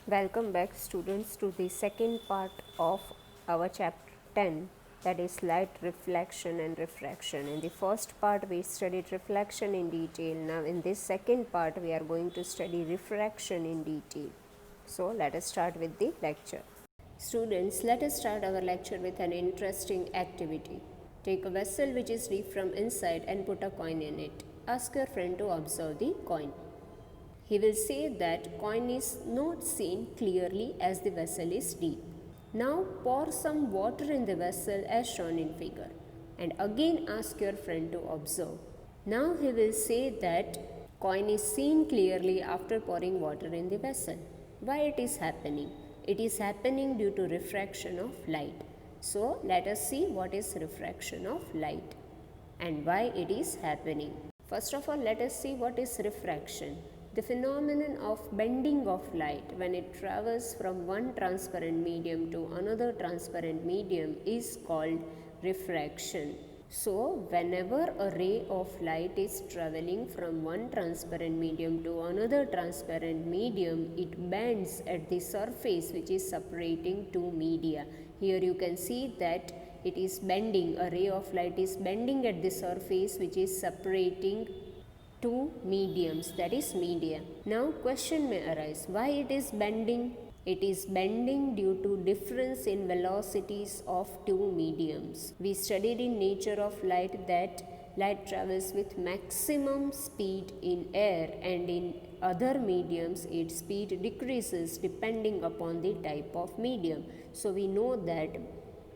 Welcome back students to the second part of our chapter 10, that is light reflection and refraction. In the first part we studied reflection in detail. Now in this second part we are going to study refraction in detail. So let us start with the lecture. Students, let us start our lecture with an interesting activity. Take a vessel which is deep from inside and put a coin in it. Ask your friend to observe the coin. He will say that coin is not seen clearly as the vessel is deep. Now pour some water in the vessel as shown in figure and again ask your friend to observe. Now he will say that coin is seen clearly after pouring water in the vessel. Why it is happening? It is happening due to refraction of light. So let us see what is refraction of light and why it is happening. First of all, let us see what is refraction. The phenomenon of bending of light when it travels from one transparent medium to another transparent medium is called refraction. So, whenever a ray of light is traveling from one transparent medium to another transparent medium, it bends at the surface which is separating two media. Here you can see that it is bending, a ray of light is bending at the surface which is separating two mediums, that is media. Now question may arise, why it is bending? It is bending due to difference in velocities of two mediums. We studied in nature of light that light travels with maximum speed in air and in other mediums its speed decreases depending upon the type of medium. So we know that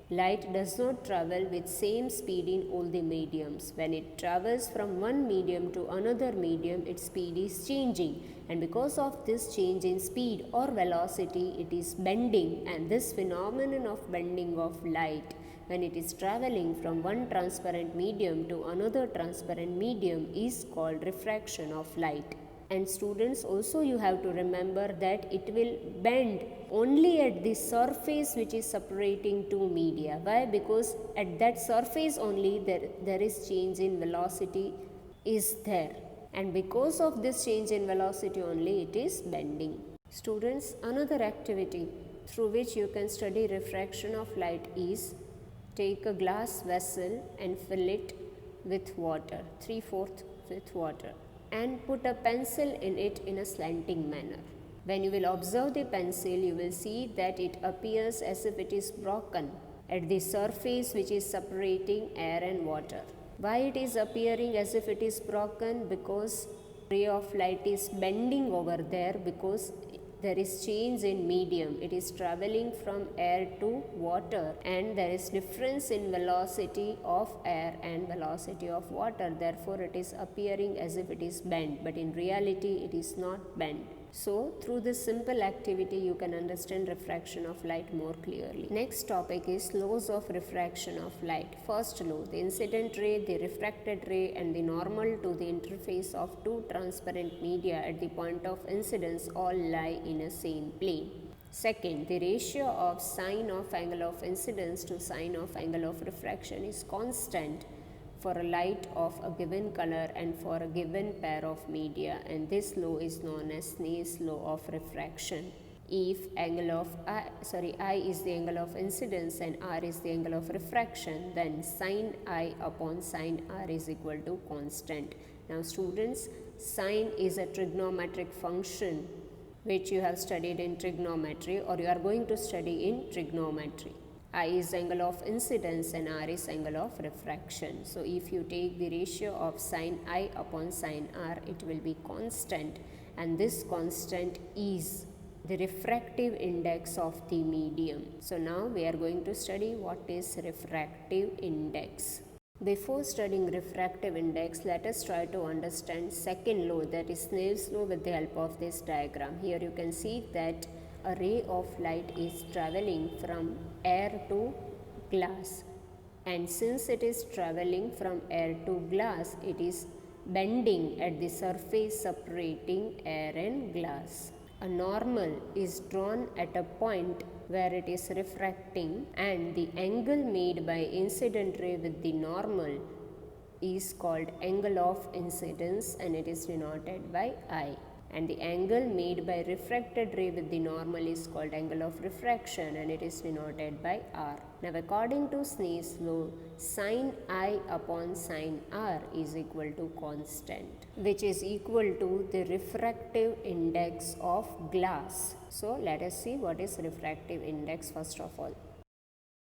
light does not travel with same speed in all the mediums. When it travels from one medium to another medium, its speed is changing, and because of this change in speed or velocity, it is bending, and this phenomenon of bending of light when it is traveling from one transparent medium to another transparent medium is called refraction of light. And students, also you have to remember that it will bend only at the surface which is separating two media. Why? Because at that surface only there is change in velocity is there, and because of this change in velocity only it is bending. Students, another activity through which you can study refraction of light is take a glass vessel and fill it with water, 3/4 with water, and put a pencil in it in a slanting manner. When you will observe the pencil, you will see that it appears as if it is broken at the surface which is separating air and water. Why it is appearing as if it is broken? Because ray of light is bending over there, because there is change in medium. It is traveling from air to water, and there is difference in velocity of air and velocity of water. Therefore it is appearing as if it is bent, but in reality it is not bent. So through this simple activity you can understand refraction of light more clearly. Next topic is laws of refraction of light. First law, the incident ray, the refracted ray and the normal to the interface of two transparent media at the point of incidence all lie in a same plane. Second, the ratio of sine of angle of incidence to sine of angle of refraction is constant for a light of a given color and for a given pair of media, and this law is known as Snell's law of refraction. If angle of I is the angle of incidence and R is the angle of refraction, then sine I upon sine R is equal to constant. Now students, sine is a trigonometric function which you have studied in trigonometry, or you are going to study in trigonometry. I is angle of incidence and R is angle of refraction. So if you take the ratio of sine I upon sine R, it will be constant, and this constant is the refractive index of the medium. So now we are going to study what is refractive index. Before studying refractive index, let us try to understand second law, that is Snell's law, with the help of this diagram. Here you can see that a ray of light is traveling from air to glass, and since it is traveling from air to glass, it is bending at the surface separating air and glass. A normal is drawn at a point where it is refracting, and the angle made by incident ray with the normal is called angle of incidence, and it is denoted by I. and the angle made by refracted ray with the normal is called angle of refraction, and it is denoted by r. Now according to Snell's law, sin I upon sin r is equal to constant, which is equal to the refractive index of glass. So let us see what is refractive index first of all.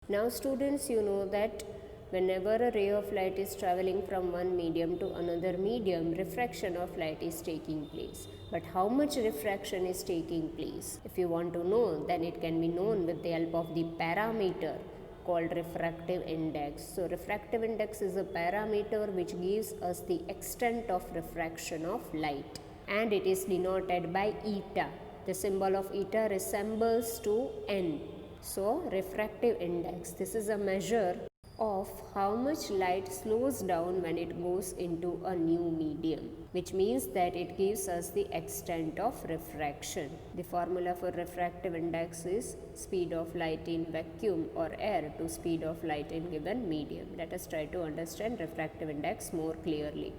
Now students, you know that whenever a ray of light is traveling from one medium to another medium, refraction of light is taking place. But how much refraction is taking place? If you want to know, then it can be known with the help of the parameter called refractive index. So refractive index is a parameter which gives us the extent of refraction of light, and it is denoted by eta. The symbol of eta resembles to n. So refractive index, this is a measure of how much light slows down when it goes into a new medium, which means that it gives us the extent of refraction. The formula for refractive index is speed of light in vacuum or air to speed of light in given medium. Let us try to understand refractive index more clearly.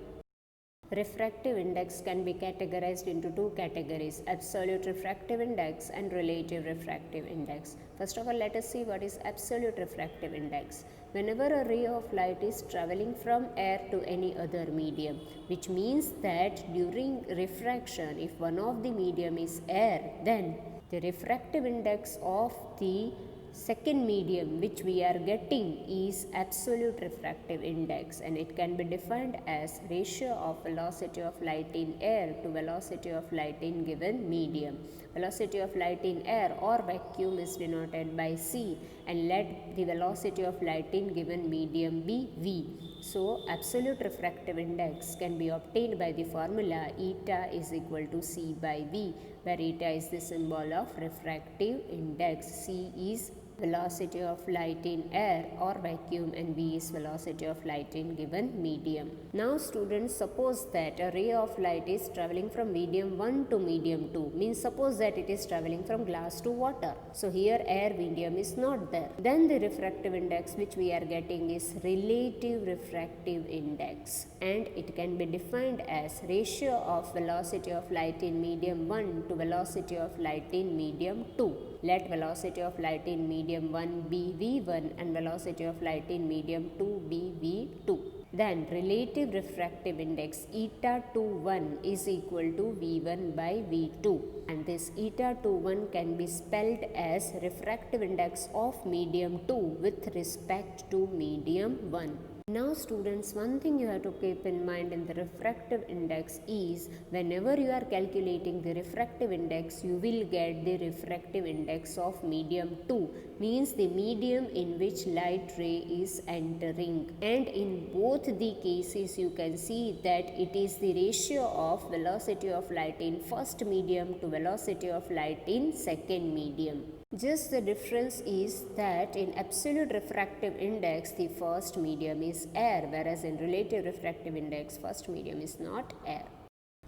Refractive index can be categorized into two categories: absolute refractive index and relative refractive index. First of all, let us see what is absolute refractive index. Whenever a ray of light is traveling from air to any other medium, which means that during refraction, if one of the medium is air, then the refractive index of the second medium which we are getting is absolute refractive index, and it can be defined as ratio of velocity of light in air to velocity of light in given medium. Velocity of light in air or vacuum is denoted by c, and let the velocity of light in given medium be v. So absolute refractive index can be obtained by the formula eta is equal to c by v, where eta is the symbol of refractive index, c is velocity of light in air or vacuum, and v is velocity of light in given medium. Now students, suppose that a ray of light is traveling from medium 1 to medium 2, means suppose that it is traveling from glass to water. So here air medium is not there. Then the refractive index which we are getting is relative refractive index, and it can be defined as ratio of velocity of light in medium 1 to velocity of light in medium 2. Let velocity of light in medium 1 be v1 and velocity of light in medium 2 be v2. Then relative refractive index eta 21 is equal to v1 by v2, and this eta 21 can be spelled as refractive index of medium 2 with respect to medium 1. Now students, one thing you have to keep in mind in the refractive index is whenever you are calculating the refractive index, you will get the refractive index of medium 2, means the medium in which light ray is entering, and in both the cases you can see that it is the ratio of velocity of light in first medium to velocity of light in second medium. Just the difference is that in absolute refractive index the first medium is air, whereas in relative refractive index first medium is not air.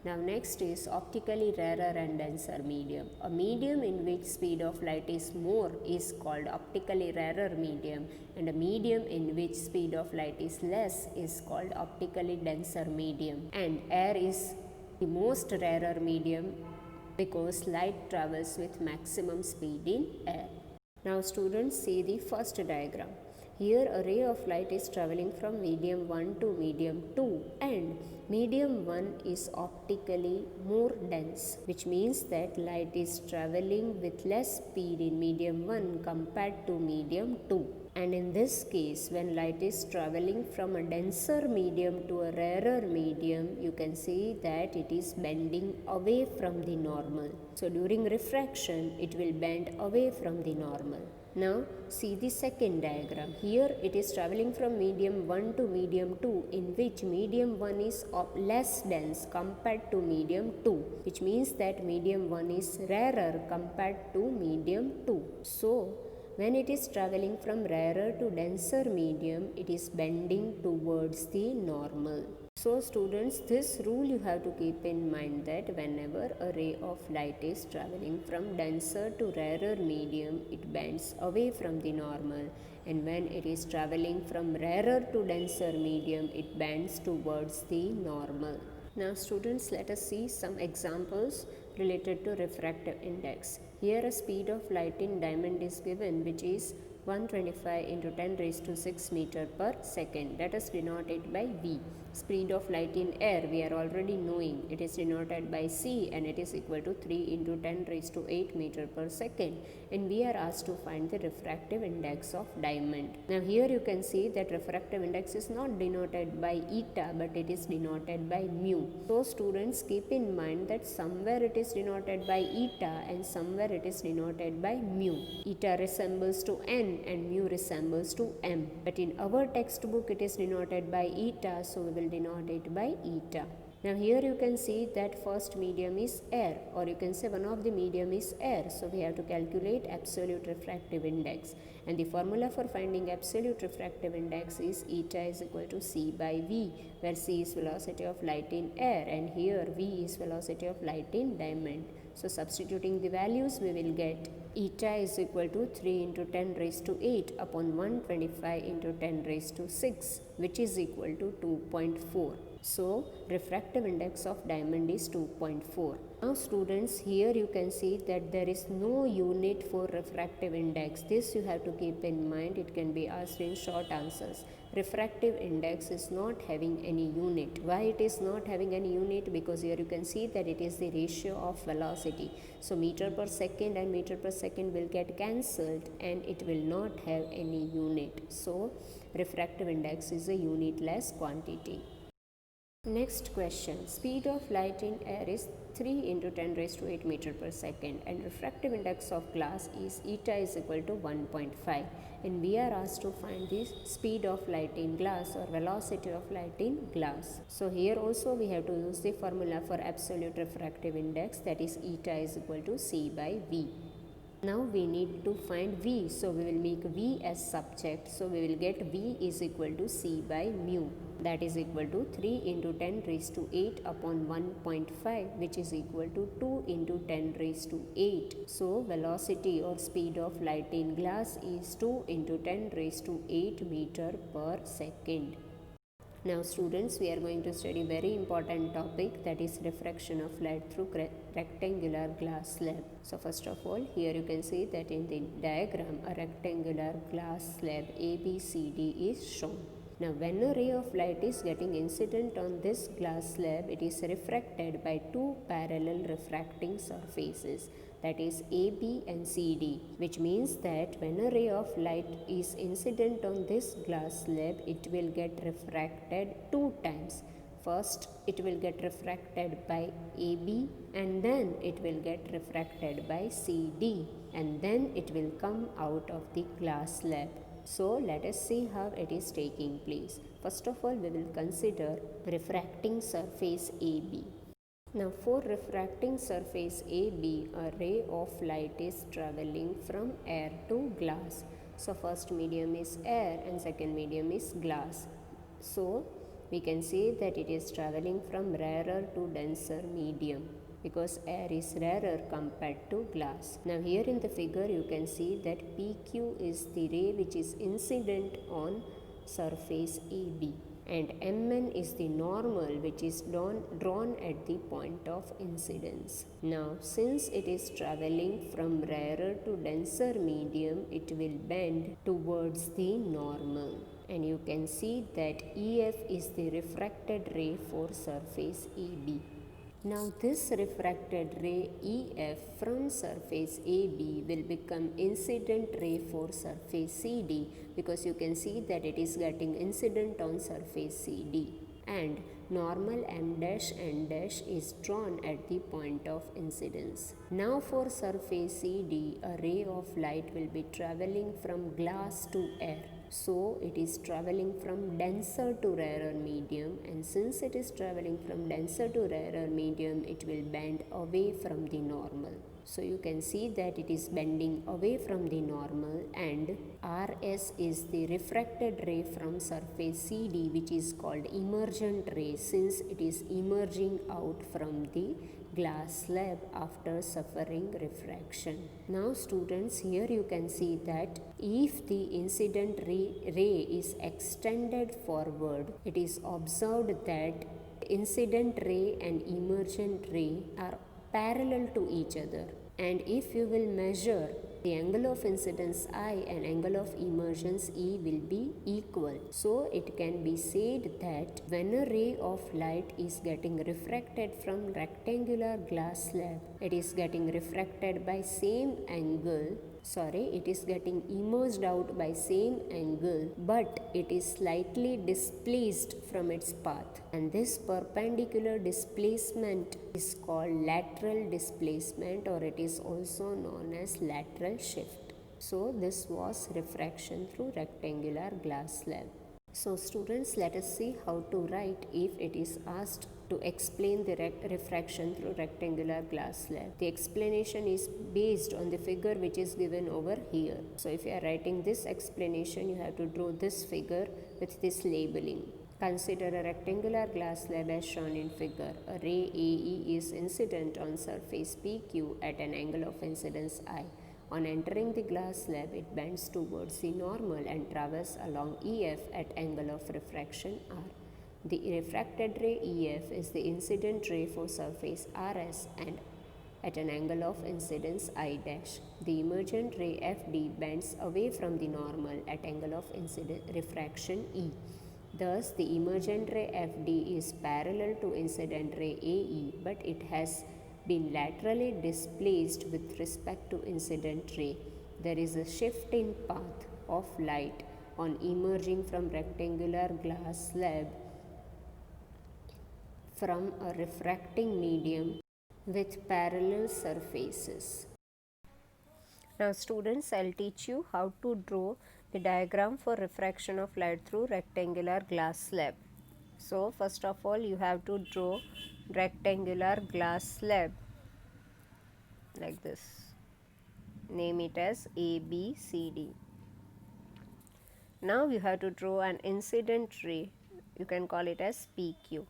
Now next is optically rarer and denser medium. A medium in which speed of light is more is called optically rarer medium, and a medium in which speed of light is less is called optically denser medium. And air is the most rarer medium because light travels with maximum speed in air. Now students, see the first diagram. Here a ray of light is traveling from medium 1 to medium 2, and medium 1 is optically more dense, which means that light is traveling with less speed in medium 1 compared to medium 2. And in this case, when light is traveling from a denser medium to a rarer medium, you can see that it is bending away from the normal. So during refraction, it will bend away from the normal. Now see the second diagram. Here it is traveling from medium 1 to medium 2, in which medium 1 is less dense compared to medium 2, which means that medium 1 is rarer compared to medium 2. So when it is traveling from rarer to denser medium, it is bending towards the normal. So students, this rule you have to keep in mind, that whenever a ray of light is traveling from denser to rarer medium, it bends away from the normal, and when it is traveling from rarer to denser medium, it bends towards the normal. Now students, let us see some examples related to refractive index. Here a speed of light in diamond is given, which is 125 into 10 raised to 6 meter per second. Let us denote it by V. Speed of light in air, we are already knowing, it is denoted by C, and it is equal to 3 into 10 raised to 8 meter per second. And we are asked to find the refractive index of diamond. Now here you can see that refractive index is not denoted by eta, but it is denoted by mu. So students, keep in mind that somewhere it is denoted by eta and somewhere it is denoted by mu. Eta resembles to n and mu resembles to m. But in our textbook it is denoted by eta, so we will denote it by eta. Now here you can see that first medium is air, or you can say one of the medium is air. So we have to calculate absolute refractive index. And the formula for finding absolute refractive index is eta is equal to C by V, where C is velocity of light in air and here V is velocity of light in diamond. So substituting the values, we will get eta is equal to 3 into 10 raised to 8 upon 125 into 10 raised to 6, which is equal to 2.4. So refractive index of diamond is 2.4. Now students, here you can see that there is no unit for refractive index. This you have to keep in mind. It can be asked in short answers. Refractive index is not having any unit. Why it is not having any unit? Because here you can see that it is the ratio of velocity. So meter per second and meter per second will get cancelled and it will not have any unit. So refractive index is a unitless quantity. Next question. Speed of light in air is 3 into 10 raised to 8 meter per second and refractive index of glass is eta is equal to 1.5, and we are asked to find the speed of light in glass or velocity of light in glass. So here also we have to use the formula for absolute refractive index, that is eta is equal to C by V. Now we need to find V, so we will make V as subject. So we will get V is equal to C by mu, that is equal to 3 into 10 raised to 8 upon 1.5, which is equal to 2 into 10 raised to 8. So velocity or speed of light in glass is 2 into 10 raised to 8 meter per second. Now students, we are going to study very important topic, that is refraction of light through rectangular glass slab. So first of all, here you can see that in the diagram a rectangular glass slab ABCD is shown. Now when a ray of light is getting incident on this glass slab, it is refracted by two parallel refracting surfaces, that is AB and CD, which means that when a ray of light is incident on this glass slab, it will get refracted two times. First it will get refracted by AB and then it will get refracted by CD and then it will come out of the glass slab. So let us see how it is taking place. First of all, we will consider refracting surface AB. Now for refracting surface AB, a ray of light is travelling from air to glass. So first medium is air and second medium is glass. So we can say that it is travelling from rarer to denser medium, because air is rarer compared to glass. Now here in the figure you can see that PQ is the ray which is incident on surface AB, and Mn is the normal which is drawn at the point of incidence. Now since it is travelling from rarer to denser medium, it will bend towards the normal, and you can see that EF is the refracted ray for surface AB. Now this refracted ray EF from surface AB will become incident ray for surface CD, because you can see that it is getting incident on surface CD, and normal M dash N dash is drawn at the point of incidence. Now for surface CD, a ray of light will be travelling from glass to air. So it is travelling from denser to rarer medium, and since it is travelling from denser to rarer medium, it will bend away from the normal. So you can see that it is bending away from the normal, and RS is the refracted ray from surface CD, which is called emergent ray, since it is emerging out from the glass slab after suffering refraction. Now students, here you can see that if the incident ray is extended forward, it is observed that incident ray and emergent ray are parallel to each other, and if you will measure, the angle of incidence I and angle of emergence E will be equal. So it can be said that when a ray of light is getting refracted from rectangular glass slab, it is getting refracted by same angle, it is getting emerged out by same angle, but it is slightly displaced from its path, and this perpendicular displacement is called lateral displacement, or it is also known as lateral shift. So this was refraction through rectangular glass slab. So students, let us see how to write if it is asked to explain the refraction through rectangular glass slab. The explanation is based on the figure which is given over here. So if you are writing this explanation, you have to draw this figure with this labeling. Consider a rectangular glass slab as shown in figure. A ray AE is incident on surface PQ at an angle of incidence I. On entering the glass slab, it bends towards the normal and travels along EF at angle of refraction R. The refracted ray EF is the incident ray for surface RS and at an angle of incidence I dash. The emergent ray FD bends away from the normal at angle of refraction E. Thus, the emergent ray FD is parallel to incident ray AE, but it has been laterally displaced with respect to incident ray. There is a shift in path of light on emerging from rectangular glass slab from a refracting medium with parallel surfaces. Now students, I'll teach you how to draw the diagram for refraction of light through rectangular glass slab. So first of all, you have to draw rectangular glass slab like this. Name it as ABCD. Now you have to draw an incident ray. You can call it as PQ.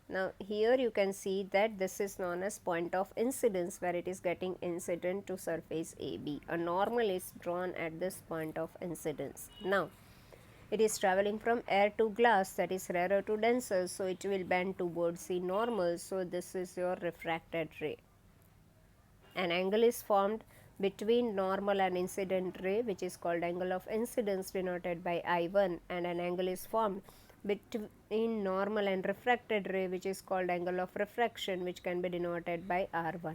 Now here you can see that this is known as point of incidence, where it is getting incident to surface AB. A normal is drawn at this point of incidence. Now it is traveling from air to glass, that is rarer to denser, so it will bend towards the normal. So this is your refracted ray. An angle is formed between normal and incident ray, which is called angle of incidence, denoted by I1, and an angle is formed between normal and refracted ray, which is called angle of refraction, which can be denoted by R1.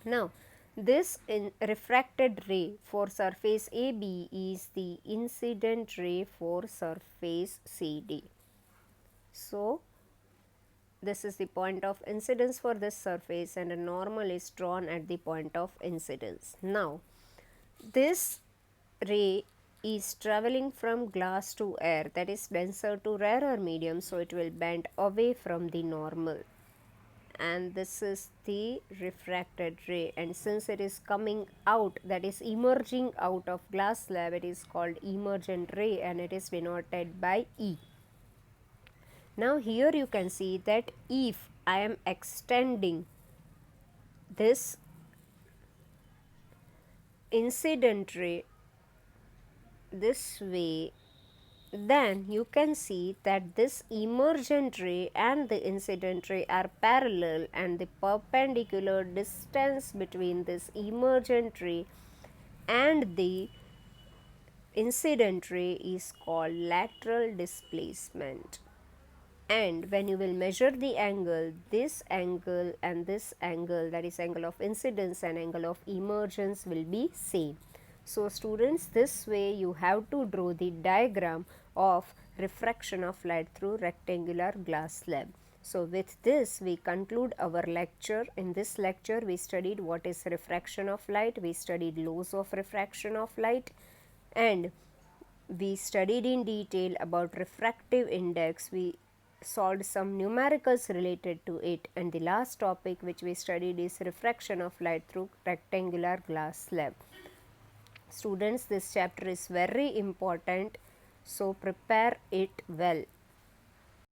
Now this refracted ray for surface AB is the incident ray for surface CD. So this is the point of incidence for this surface, and a normal is drawn at the point of incidence. Now this ray is traveling from glass to air, that is denser to rarer medium, so it will bend away from the normal, and this is the refracted ray, and since it is coming out, that is emerging out of glass slab, it is called emergent ray, and it is denoted by E. Now here you can see that if I am extending this incident ray this way, then you can see that this emergent ray and the incident ray are parallel, and the perpendicular distance between this emergent ray and the incident ray is called lateral displacement. And when you will measure the angle, this angle and this angle, that is angle of incidence and angle of emergence, will be same. So students, this way you have to draw the diagram of refraction of light through rectangular glass slab. So with this we conclude our lecture. In this lecture we studied what is refraction of light, we studied laws of refraction of light, and we studied in detail about refractive index. We solved some numericals related to it, and the last topic which we studied is refraction of light through rectangular glass slab. Students, this chapter is very important, so prepare it well.